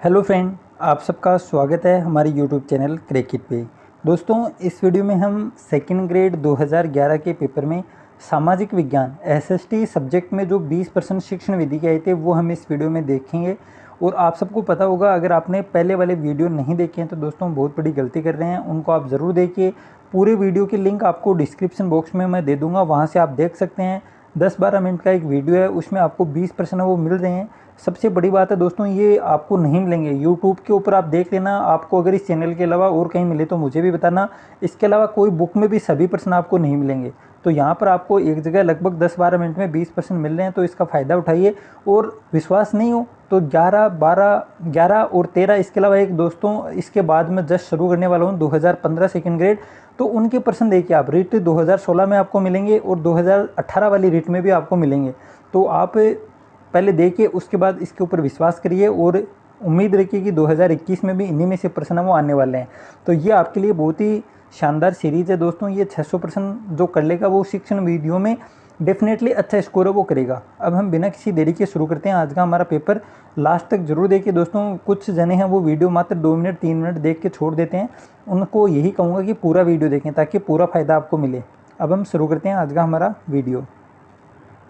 Hello friend, आप सबका स्वागत है हमारे यूट्यूब चैनल क्रैकिट पे। दोस्तों, इस वीडियो में हम सेकंड ग्रेड 2011 के पेपर में सामाजिक विज्ञान एसएसटी सब्जेक्ट में जो 20% शिक्षण विधि के आए थे वो हम इस वीडियो में देखेंगे। और आप सबको पता होगा, अगर आपने पहले वाले वीडियो नहीं देखे हैं तो दोस्तों बहुत बड़ी गलती कर रहे हैं, उनको आप ज़रूर देखिए। पूरे वीडियो की लिंक आपको डिस्क्रिप्शन बॉक्स में मैं दे दूँगा, वहाँ से आप देख सकते हैं। 10-12 मिनट का एक वीडियो है, उसमें आपको 20% वो मिल रहे हैं। सबसे बड़ी बात है दोस्तों, ये आपको नहीं मिलेंगे यूट्यूब के ऊपर, आप देख लेना। आपको अगर इस चैनल के अलावा और कहीं मिले तो मुझे भी बताना। इसके अलावा कोई बुक में भी सभी प्रश्न आपको नहीं मिलेंगे। तो यहाँ पर आपको एक जगह लगभग 10-12 मिनट में 20% मिल रहे हैं, तो इसका फ़ायदा उठाइए। और विश्वास नहीं हो तो 11, 12, 11 और 13, इसके अलावा एक दोस्तों इसके बाद में जस्ट शुरू करने वाला हूँ 2015 सेकेंड ग्रेड, तो उनके प्रश्न देखिए आप। रिट 2016 में आपको मिलेंगे और 2018 वाली रिट में भी आपको मिलेंगे। तो आप पहले देखिए, उसके बाद इसके ऊपर विश्वास करिए और उम्मीद रखिए कि 2021 में भी इन्हीं में से प्रश्न वो आने वाले हैं। तो ये आपके लिए बहुत ही शानदार सीरीज़ है दोस्तों। ये 600% जो कर लेगा वो शिक्षण वीडियो में डेफिनेटली अच्छा स्कोर है वो करेगा। अब हम बिना किसी देरी के शुरू करते हैं आज का हमारा पेपर। लास्ट तक जरूर देखिए दोस्तों। कुछ जने हैं वो वीडियो मात्र 2 मिनट 3 मिनट देख के छोड़ देते हैं, उनको यही कहूँगा कि पूरा वीडियो देखें ताकि पूरा फ़ायदा आपको मिले। अब हम शुरू करते हैं आज का हमारा वीडियो।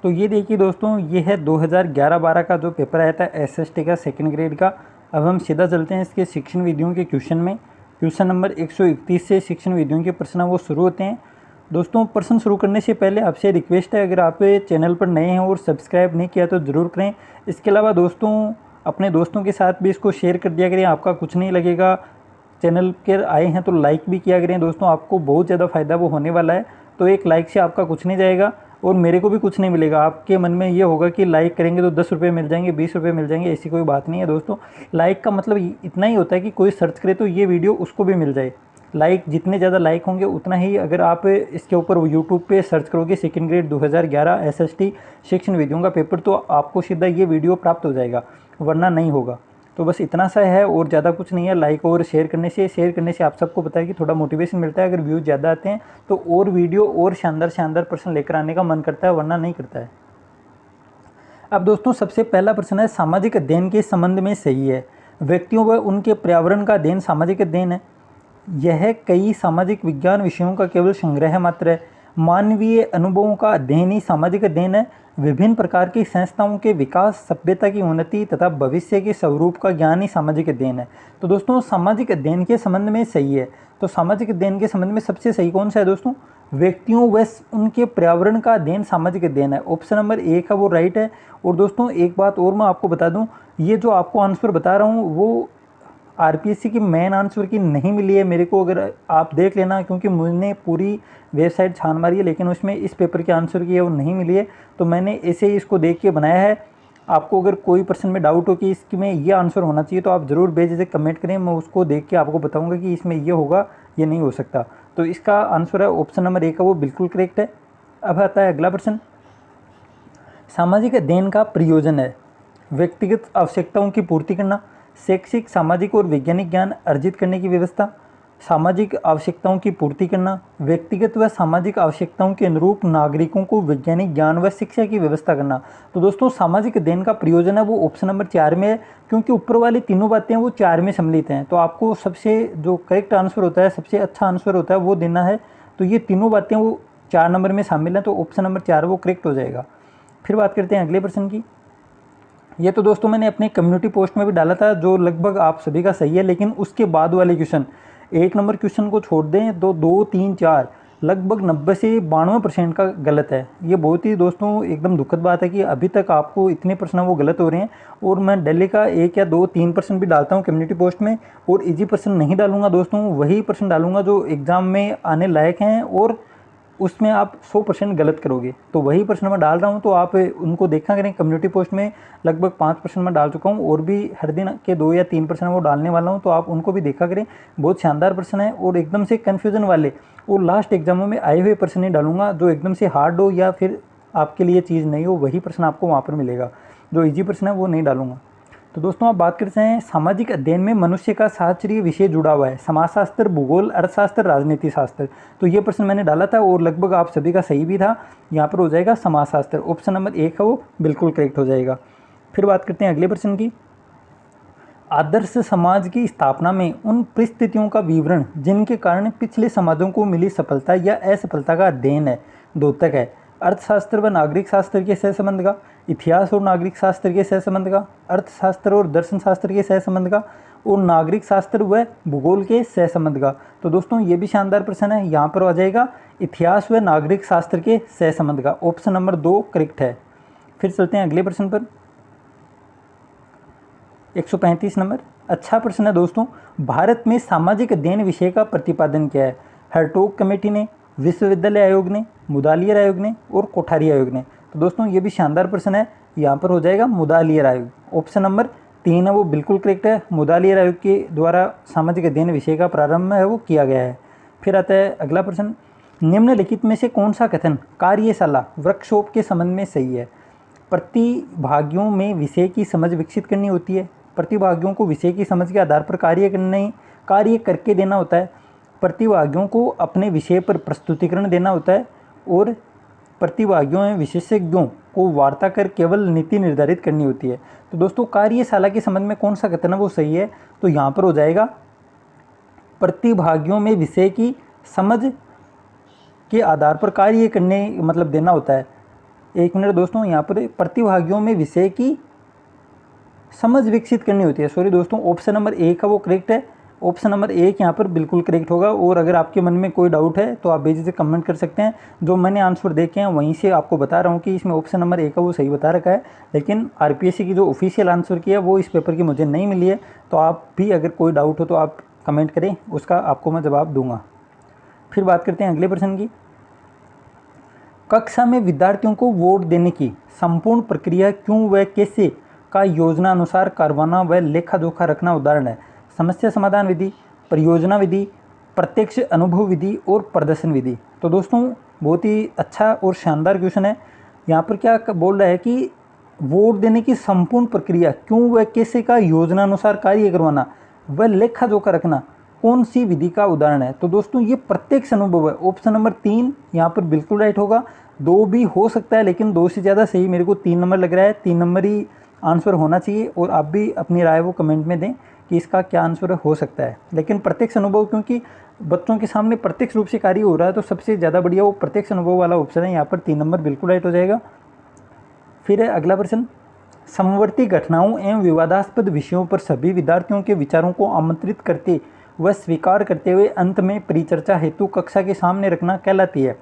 तो ये देखिए दोस्तों, ये है 2011-12 का जो पेपर आया था एसएसटी का सेकंड ग्रेड का। अब हम सीधा चलते हैं इसके शिक्षण विधियों के क्वेश्चन में। क्वेश्चन नंबर 131 से शिक्षण विधियों के प्रश्न वो शुरू होते हैं। दोस्तों, प्रश्न शुरू करने से पहले आपसे रिक्वेस्ट है, अगर आप चैनल पर नए हैं और सब्सक्राइब नहीं किया तो ज़रूर करें। इसके अलावा दोस्तों, अपने दोस्तों के साथ भी इसको शेयर कर दिया करें, आपका कुछ नहीं लगेगा। चैनल के आए हैं तो लाइक भी किया करें दोस्तों, आपको बहुत ज़्यादा फ़ायदा वो होने वाला है। तो एक लाइक से आपका कुछ नहीं जाएगा और मेरे को भी कुछ नहीं मिलेगा। आपके मन में ये होगा कि लाइक करेंगे तो 10 रुपये मिल जाएंगे, 20 रुपये मिल जाएंगे, ऐसी कोई बात नहीं है दोस्तों। लाइक का मतलब इतना ही होता है कि कोई सर्च करे तो ये वीडियो उसको भी मिल जाए। लाइक जितने ज़्यादा लाइक होंगे उतना ही, अगर आप इसके ऊपर यूट्यूब पे सर्च करोगे सेकंड ग्रेड 2011 एसएसटी शिक्षण विधियों का पेपर, तो आपको सीधा ये वीडियो प्राप्त हो जाएगा, वरना नहीं होगा। तो बस इतना सा है और ज़्यादा कुछ नहीं है। लाइक और शेयर करने से आप सबको पता है कि थोड़ा मोटिवेशन मिलता है। अगर व्यूज़ ज़्यादा आते हैं तो और वीडियो और शानदार प्रश्न लेकर आने का मन करता है, वरना नहीं करता है। अब दोस्तों, सबसे पहला प्रश्न है, सामाजिक अध्ययन के संबंध में सही है। व्यक्तियों व उनके पर्यावरण का अध्ययन सामाजिक अध्ययन है। यह कई सामाजिक विज्ञान विषयों का केवल संग्रह मात्र है। मानवीय अनुभवों का अध्ययन ही सामाजिक अध्ययन है। विभिन्न प्रकार की संस्थाओं के विकास, सभ्यता की उन्नति तथा भविष्य के स्वरूप का ज्ञान ही सामाजिक अध्ययन है। तो दोस्तों, सामाजिक अध्ययन के संबंध में सही है। तो सामाजिक अध्ययन के संबंध में सबसे सही कौन सा है दोस्तों? व्यक्तियों व उनके पर्यावरण का अध्ययन सामाजिक अध्ययन है। ऑप्शन नंबर 1 है वो राइट है। और दोस्तों, एक बात और मैं आपको बता दूं, ये जो आपको आंसर बता रहा हूँ वो आरपीएससी की मेन आंसर की नहीं मिली है मेरे को, अगर आप देख लेना, क्योंकि मैंने पूरी वेबसाइट छान मारी है लेकिन उसमें इस पेपर के आंसर की है वो नहीं मिली है। तो मैंने ऐसे ही इसको देख के बनाया है। आपको अगर कोई प्रश्न में डाउट हो कि इसमें ये आंसर होना चाहिए तो आप ज़रूर बेझिझक कमेंट करें, मैं उसको देख के आपको बताऊँगा कि इसमें ये होगा, ये नहीं हो सकता। तो इसका आंसर है ऑप्शन नंबर 1 का वो बिल्कुल करेक्ट है। अब आता है अगला प्रश्न। सामाजिक अध्ययन का प्रयोजन है व्यक्तिगत आवश्यकताओं की पूर्ति करना, शैक्षिक, सामाजिक और वैज्ञानिक ज्ञान अर्जित करने की व्यवस्था, सामाजिक आवश्यकताओं की पूर्ति करना, व्यक्तिगत व सामाजिक आवश्यकताओं के अनुरूप नागरिकों को वैज्ञानिक ज्ञान व शिक्षा की व्यवस्था करना। तो दोस्तों, सामाजिक अध्ययन का प्रयोजन है वो ऑप्शन नंबर 4 में है, क्योंकि ऊपर वाली तीनों बातें वो 4 में सम्मिलित हैं। तो आपको सबसे जो करेक्ट आंसर होता है, सबसे अच्छा आंसर होता है वो देना है। तो ये तीनों बातें वो 4 नंबर में शामिल हैं, तो ऑप्शन नंबर 4 वो करेक्ट हो जाएगा। फिर बात करते हैं अगले प्रश्न की। ये तो दोस्तों मैंने अपने कम्युनिटी पोस्ट में भी डाला था, जो लगभग आप सभी का सही है, लेकिन उसके बाद वाले क्वेश्चन, 1 नंबर क्वेश्चन को छोड़ दें तो 2, 3, 4 लगभग 90 से 92% का गलत है। ये बहुत ही दोस्तों एकदम दुखद बात है कि अभी तक आपको इतने प्रश्न वो गलत हो रहे हैं। और मैं डेली का 1 या 2, 3 प्रश्न भी डालता हूँ कम्युनिटी पोस्ट में, और इजी प्रश्न नहीं डालूंगा दोस्तों, वही प्रश्न डालूंगा जो एग्ज़ाम में आने लायक हैं और उसमें आप 100% गलत करोगे। तो वही प्रश्न मैं डाल रहा हूँ, तो आप उनको देखा करें। कम्युनिटी पोस्ट में लगभग 5 प्रश्न मैं डाल चुका हूँ, और भी हर दिन के 2 या 3 प्रश्न वो डालने वाला हूँ, तो आप उनको भी देखा करें। बहुत शानदार प्रश्न है और एकदम से कन्फ्यूज़न वाले और लास्ट एग्जामों में आए हुए प्रश्न नहीं डालूंगा। जो एकदम से हार्ड हो या फिर आपके लिए चीज़ नहीं हो, वही प्रश्न आपको वहाँ पर मिलेगा। जो ईजी प्रश्न है वो नहीं डालूंगा। तो दोस्तों, आप बात करते हैं सामाजिक अध्ययन में मनुष्य का शास्त्रीय विषय जुड़ा हुआ है, समाजशास्त्र, भूगोल, अर्थशास्त्र, राजनीति शास्त्र। तो ये प्रश्न मैंने डाला था और लगभग आप सभी का सही भी था। यहाँ पर हो जाएगा समाजशास्त्र, ऑप्शन नंबर 1 है वो बिल्कुल करेक्ट हो जाएगा। फिर बात करते हैं अगले प्रश्न की। आदर्श समाज की स्थापना में उन परिस्थितियों का विवरण जिनके कारण पिछले समाजों को मिली सफलता या असफलता का अध्ययन है। द्योतक है। अर्थशास्त्र व नागरिक शास्त्र के सहसंबंध का, इतिहास और नागरिक शास्त्र के सहसंबंध का, अर्थशास्त्र और दर्शन शास्त्र के सहसंबंध का, और नागरिक शास्त्र व भूगोल के सहसंबंध का। तो दोस्तों ये भी शानदार प्रश्न है। यहाँ पर आ जाएगा इतिहास व नागरिक शास्त्र के सहसंबंध का। ऑप्शन नंबर 2 करेक्ट है। फिर चलते हैं अगले प्रश्न पर। 135 नंबर। अच्छा प्रश्न है दोस्तों। भारत में सामाजिक अध्ययन विषय का प्रतिपादन किया है? हर्टोग कमेटी ने, विश्वविद्यालय आयोग ने, मुदालियर आयोग ने और कोठारी आयोग ने। तो दोस्तों ये भी शानदार प्रश्न है। यहाँ पर हो जाएगा मुदालियर आयोग। ऑप्शन नंबर 3 है वो बिल्कुल करेक्ट है। मुदालियर आयोग के द्वारा सामाजिक अध्ययन विषय का प्रारंभ है वो किया गया है। फिर आता है अगला प्रश्न। निम्नलिखित में से कौन सा कथन कार्यशाला वर्कशॉप के संबंध में सही है? प्रतिभागियों में विषय की समझ विकसित करनी होती है। प्रतिभागियों को विषय की समझ के आधार पर कार्य करके देना होता है। प्रतिभागियों को अपने विषय पर प्रस्तुतिकरण देना होता है। और प्रतिभागियों एवं विशेषज्ञों को वार्ता कर केवल नीति निर्धारित करनी होती है। तो दोस्तों कार्यशाला के संबंध में कौन सा कथन है वो सही है? तो यहाँ पर हो जाएगा प्रतिभागियों में विषय की समझ के आधार पर कार्य करने देना होता है। एक मिनट दोस्तों, यहाँ पर प्रतिभागियों में विषय की समझ विकसित करनी होती है। सॉरी दोस्तों, ऑप्शन नंबर 1 का वो करेक्ट है। ऑप्शन नंबर 1 यहाँ पर बिल्कुल करेक्ट होगा। और अगर आपके मन में कोई डाउट है तो आप बेझिझक कमेंट कर सकते हैं। जो मैंने आंसर देखे हैं वहीं से आपको बता रहा हूँ कि इसमें ऑप्शन नंबर 1 का वो सही बता रखा है। लेकिन आरपीएससी की जो ऑफिशियल आंसर की है वो इस पेपर की मुझे नहीं मिली है। तो आप भी अगर कोई डाउट हो तो आप कमेंट करें, उसका आपको मैं जवाब दूंगा। फिर बात करते हैं अगले प्रश्न की। कक्षा में विद्यार्थियों को वोट देने की संपूर्ण प्रक्रिया क्यों व कैसे का योजना अनुसार करवाना व लेखा जोखा रखना उदाहरण है? समस्या समाधान विधि, परियोजना विधि, प्रत्यक्ष अनुभव विधि और प्रदर्शन विधि। तो दोस्तों बहुत ही अच्छा और शानदार क्वेश्चन है। यहाँ पर क्या बोल रहा है कि वोट देने की संपूर्ण प्रक्रिया क्यों व कैसे का योजना अनुसार कार्य करवाना व लेखा जोखा रखना कौन सी विधि का उदाहरण है? तो दोस्तों ये प्रत्यक्ष अनुभव है। ऑप्शन नंबर 3 यहाँ पर बिल्कुल राइट होगा। 2 भी हो सकता है लेकिन 2 से ज़्यादा सही मेरे को 3 नंबर लग रहा है। 3 नंबर ही आंसर होना चाहिए। और आप भी अपनी राय वो कमेंट में दें कि इसका क्या आंसर हो सकता है। लेकिन प्रत्यक्ष अनुभव, क्योंकि बच्चों के सामने प्रत्यक्ष रूप से कार्य हो रहा है तो सबसे ज़्यादा बढ़िया वो प्रत्यक्ष अनुभव वाला ऑप्शन है। यहाँ पर 3 नंबर बिल्कुल राइट हो जाएगा। फिर है अगला प्रश्न। समवर्ती घटनाओं एवं विवादास्पद विषयों पर सभी विद्यार्थियों के विचारों को आमंत्रित करते व स्वीकार करते हुए अंत में परिचर्चा हेतु कक्षा के सामने रखना कहलाती है?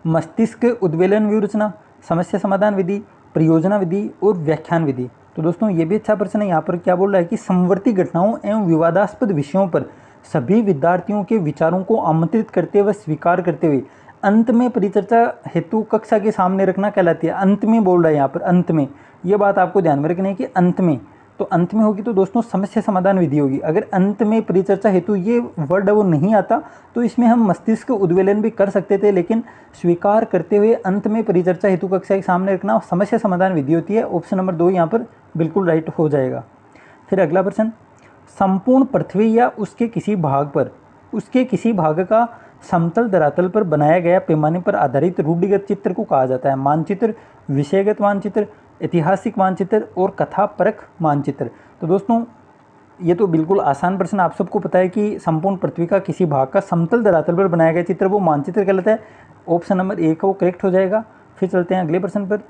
मस्तिष्क उद्वेलन व्यूहरचना, समस्या समाधान विधि, परियोजना विधि और व्याख्यान विधि। तो दोस्तों ये भी अच्छा प्रश्न है। यहाँ पर क्या बोल रहा है कि समवर्ती घटनाओं एवं विवादास्पद विषयों पर सभी विद्यार्थियों के विचारों को आमंत्रित करते व स्वीकार करते हुए अंत में परिचर्चा हेतु कक्षा के सामने रखना कहलाती है। अंत में बोल रहा है यहाँ पर, अंत में। ये बात आपको ध्यान में रखनी है कि अंत में, तो अंत में होगी तो दोस्तों समस्या समाधान विधि होगी। अगर अंत में परिचर्चा हेतु ये वर्ड वो नहीं आता तो इसमें हम मस्तिष्क उद्वेलन भी कर सकते थे, लेकिन स्वीकार करते हुए अंत में परिचर्चा हेतु कक्षा के सामने रखना समस्या समाधान विधि होती है। ऑप्शन नंबर 2 यहाँ पर बिल्कुल राइट हो जाएगा। फिर अगला प्रश्न। संपूर्ण पृथ्वी या उसके किसी भाग का समतल धरातल पर बनाया गया पैमाने पर आधारित रूढ़िगत चित्र को कहा जाता है? मानचित्र, विषयगत मानचित्र, ऐतिहासिक मानचित्र और कथापरक मानचित्र। तो दोस्तों ये तो बिल्कुल आसान प्रश्न, आप सबको पता है कि संपूर्ण पृथ्वी का किसी भाग का समतल धरातल पर बनाया गया चित्र वो मानचित्र कहलाता है। ऑप्शन नंबर 1 वो करेक्ट हो जाएगा। फिर चलते हैं अगले प्रश्न पर।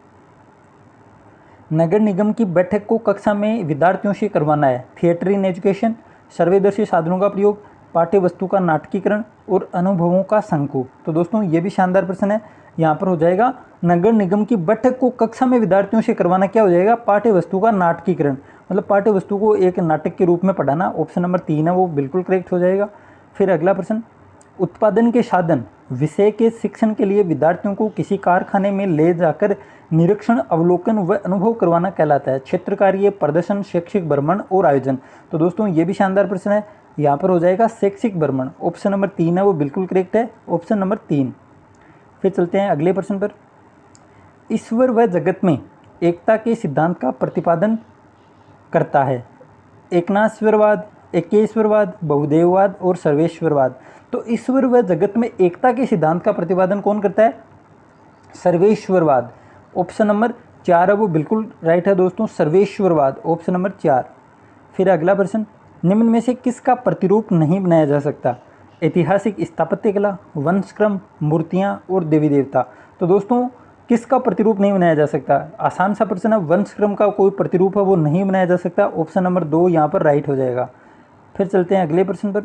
नगर निगम की बैठक को कक्षा में विद्यार्थियों से करवाना है? थिएटर इन एजुकेशन, सर्वेदर्शी साधनों का प्रयोग, पाठ्य वस्तु का नाटकीकरण और अनुभवों का संकू। तो दोस्तों ये भी शानदार प्रश्न है। यहाँ पर हो जाएगा नगर निगम की बैठक को कक्षा में विद्यार्थियों से करवाना क्या हो जाएगा? पाठ्य वस्तु का नाटकीकरण, पाठ्य वस्तु को एक नाटक के रूप में पढ़ाना। ऑप्शन नंबर 3 है वो बिल्कुल करेक्ट हो जाएगा। फिर अगला प्रश्न। उत्पादन के साधन विषय के शिक्षण के लिए विद्यार्थियों को किसी कारखाने में ले जाकर निरीक्षण, अवलोकन व अनुभव करवाना कहलाता है? क्षेत्र कार्य, प्रदर्शन, शैक्षिक भ्रमण और आयोजन। तो दोस्तों ये भी शानदार प्रश्न है। यहाँ पर हो जाएगा शैक्षिक भ्रमण। ऑप्शन नंबर 3 है वो बिल्कुल करेक्ट है। Option number 3। फिर चलते हैं अगले प्रश्न पर। ईश्वर व जगत में एकता के सिद्धांत का प्रतिपादन करता है? एकनाथश्वरवाद, एकेश्वरवाद, बहुदेववाद और सर्वेश्वरवाद। तो ईश्वर व जगत में एकता के सिद्धांत का प्रतिपादन कौन करता है? सर्वेश्वरवाद। ऑप्शन नंबर 4 है वो बिल्कुल राइट है दोस्तों, सर्वेश्वरवाद। Option number 4। फिर अगला प्रश्न, निम्न में से किसका प्रतिरूप नहीं बनाया जा सकता? ऐतिहासिक स्थापत्य कला, वंशक्रम, मूर्तियाँ और देवी देवता। तो दोस्तों किसका प्रतिरूप नहीं बनाया जा सकता? आसान सा प्रश्न है, वंशक्रम का कोई प्रतिरूप है वो नहीं बनाया जा सकता। ऑप्शन नंबर 2 यहाँ पर राइट हो जाएगा। फिर चलते हैं अगले प्रश्न पर।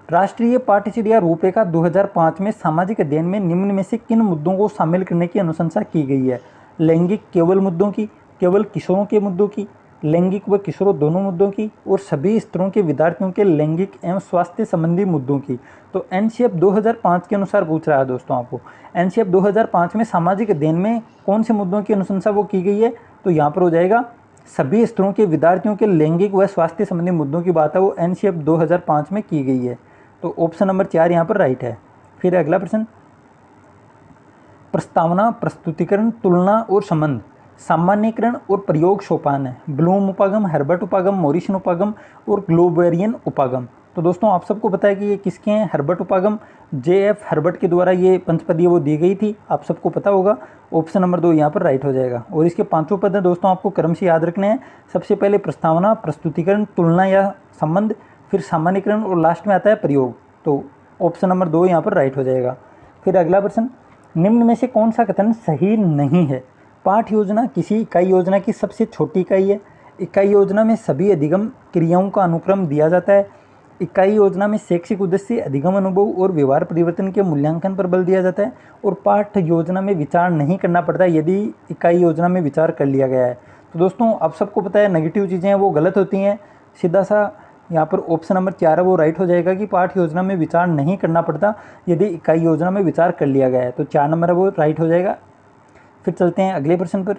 राष्ट्रीय पाठ्यचर्या रूपरेखा 2005 में सामाजिक अध्ययन में निम्न में से किन मुद्दों को शामिल करने की अनुशंसा की गई है? लैंगिक केवल मुद्दों की, केवल किशोरों के मुद्दों की, लैंगिक व किशोरों दोनों मुद्दों की, और सभी स्तरों के विद्यार्थियों के लैंगिक एवं स्वास्थ्य संबंधी मुद्दों की। तो एनसीएफ 2005 के अनुसार पूछ रहा है दोस्तों आपको। एनसीएफ 2005 में सामाजिक अध्ययन में कौन से मुद्दों की अनुशंसा वो की गई है? तो यहाँ पर हो जाएगा सभी स्तरों के विद्यार्थियों के लैंगिक व स्वास्थ्य संबंधी मुद्दों की बात है, वो एनसीएफ 2005 में की गई है। तो ऑप्शन नंबर 4 यहाँ पर राइट है। फिर अगला प्रश्न, प्रस्तावना, प्रस्तुतिकरण, तुलना और संबंध, सामान्यीकरण और प्रयोग सोपान है। ब्लूम उपागम, हर्बर्ट उपागम, मॉरिसन उपागम और ग्लोबेरियन उपागम। तो दोस्तों आप सबको पता है कि ये किसके हैं? हर्बर्ट उपागम, JF हर्बर्ट के द्वारा ये पंचपदीय वो दी गई थी, आप सबको पता होगा। ऑप्शन नंबर 2 यहाँ पर राइट हो जाएगा। और इसके 5 पद हैं दोस्तों, आपको क्रम से याद रखने हैं। सबसे पहले प्रस्तावना, प्रस्तुतिकरण, तुलना या संबंध, फिर सामान्यीकरण और लास्ट में आता है प्रयोग। तो ऑप्शन नंबर 2 यहाँ पर राइट हो जाएगा। फिर अगला प्रश्न, निम्न में से कौन सा कथन सही नहीं है? पाठ योजना किसी इकाई योजना की सबसे छोटी इकाई है। इकाई योजना में सभी अधिगम क्रियाओं का अनुक्रम दिया जाता है। इकाई योजना में शैक्षिक उद्देश्य, अधिगम अनुभव और व्यवहार परिवर्तन के मूल्यांकन पर बल दिया जाता है। और पाठ योजना में विचार नहीं करना पड़ता यदि इकाई योजना में विचार कर लिया गया है। तो दोस्तों आप सबको पता है नेगेटिव चीज़ें हैं वो गलत होती हैं। सीधा सा यहाँ पर ऑप्शन नंबर 4 है वो राइट हो जाएगा कि पाठ योजना में विचार नहीं करना पड़ता यदि इकाई योजना में विचार कर लिया गया है। तो 4 नंबर है वो राइट हो जाएगा। फिर चलते हैं अगले प्रश्न पर।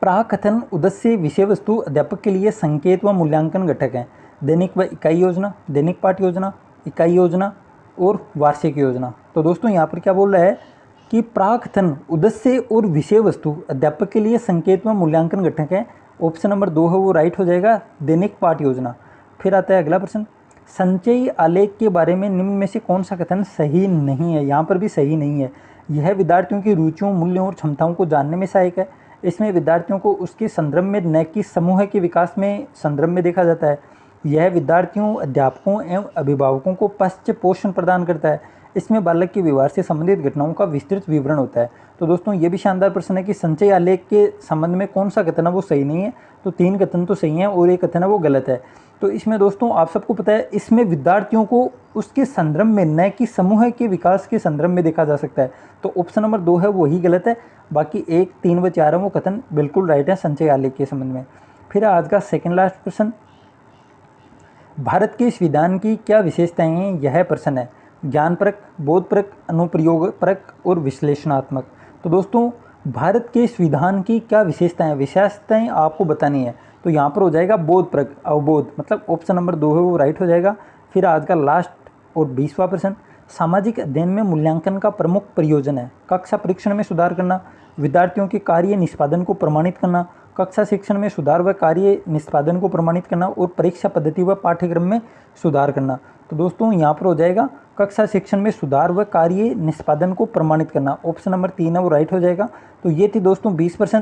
प्राकथन, उद्देश्य, विषय वस्तु अध्यापक के लिए संकेत व मूल्यांकन घटक हैं। दैनिक व इकाई योजना, दैनिक पाठ योजना, इकाई योजना और वार्षिक योजना। तो दोस्तों यहाँ पर क्या बोल रहा है कि प्राकथन, उद्देश्य और विषय वस्तु अध्यापक के लिए संकेत व मूल्यांकन घटक है। ऑप्शन नंबर 2 है वो राइट हो जाएगा, दैनिक पाठ योजना। फिर आता है अगला प्रश्न, संचयी आलेख के बारे में निम्न में से कौन सा कथन सही नहीं है? यहाँ पर भी सही नहीं है। यह विद्यार्थियों की रुचियों, मूल्यों और क्षमताओं को जानने में सहायक है। इसमें विद्यार्थियों को उसके संदर्भ में न कि समूह के विकास में संदर्भ में देखा जाता है। यह विद्यार्थियों, अध्यापकों एवं अभिभावकों को पश्च पोषण प्रदान करता है। इसमें बालक के व्यवहार से संबंधित घटनाओं का विस्तृत विवरण होता है। तो दोस्तों ये भी शानदार प्रश्न है कि संचय आलेख के संबंध में कौन सा कथन है वो सही नहीं है। तो 3 कथन तो सही हैं और एक कथन है वो गलत है। तो इसमें दोस्तों आप सबको पता है इसमें विद्यार्थियों को उसके संदर्भ में न कि समूह के विकास के संदर्भ में देखा जा सकता है। तो ऑप्शन नंबर 2 है वही गलत है। बाकी 1, 3 व 4 है वो कथन बिल्कुल राइट है संचय आलेख के संबंध में। फिर आज का सेकेंड लास्ट प्रश्न, भारत के संविधान की क्या विशेषताएं हैं? यह प्रश्न है। ज्ञानपरक, बोधपरक, अनुप्रयोग परक और विश्लेषणात्मक। तो दोस्तों भारत के संविधान की क्या विशेषताएं आपको बतानी है। तो यहाँ पर हो जाएगा बोधपरक, अवबोध, मतलब ऑप्शन नंबर 2 है वो राइट हो जाएगा। फिर आज का लास्ट और 20वां प्रश्न, सामाजिक अध्ययन में मूल्यांकन का प्रमुख प्रयोजन है। कक्षा परीक्षण में सुधार करना, विद्यार्थियों के कार्य निष्पादन को प्रमाणित करना, कक्षा शिक्षण में सुधार व कार्य निष्पादन को प्रमाणित करना और परीक्षा पद्धति व पाठ्यक्रम में सुधार करना। तो दोस्तों यहाँ पर हो जाएगा कक्षा शिक्षण में सुधार व कार्य निष्पादन को प्रमाणित करना। ऑप्शन नंबर 3 है वो राइट हो जाएगा। तो ये थी दोस्तों 20%